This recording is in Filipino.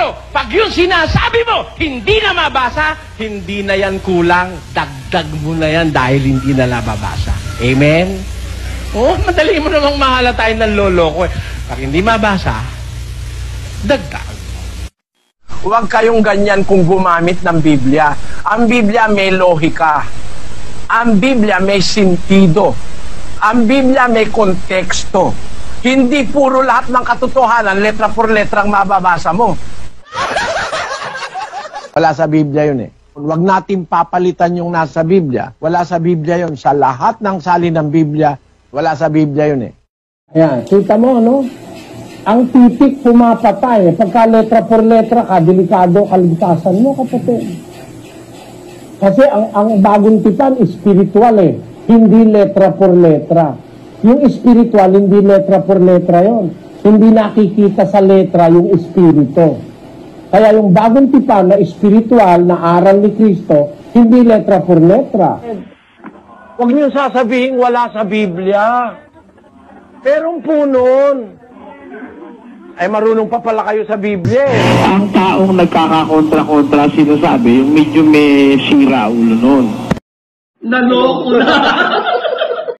Pero, pag yung sinasabi mo, hindi na mabasa, hindi na yan kulang. Dagdag mo na yan dahil hindi na nababasa. Amen? Oh, madali mo namang mahalatayin ng loloko. Pag hindi mabasa, dagdag. Huwag kayong ganyan kung gumamit ng Biblia. Ang Biblia may lohika. Ang Biblia may sentido. Ang Biblia may konteksto. Hindi puro lahat ng katotohanan, letra por letra ang mababasa mo. Wala sa Biblia yun eh. Huwag natin papalitan yung nasa Biblia. Wala sa Biblia yun. Sa lahat ng salin ng Biblia, wala sa Biblia yun eh. Ayan, kita mo, no? Ang titik pumapatay. Pagka letra por letra ka, delikado kaligtasan mo, kapatid. Kasi ang bagong tipan, spiritual eh. Hindi letra por letra. Yung spiritual, hindi letra por letra yon. Hindi nakikita sa letra yung espiritu. Kaya yung bagong tipan na spiritual, na aral ni Kristo, hindi letra por letra. Huwag niyo sasabihin wala sa Biblia. Pero po nun, ay marunong pa pala kayo sa Biblia eh. Ang taong nagkakakontra-kontra sinasabi, yung medyo may sira ulo nun. Naloko na!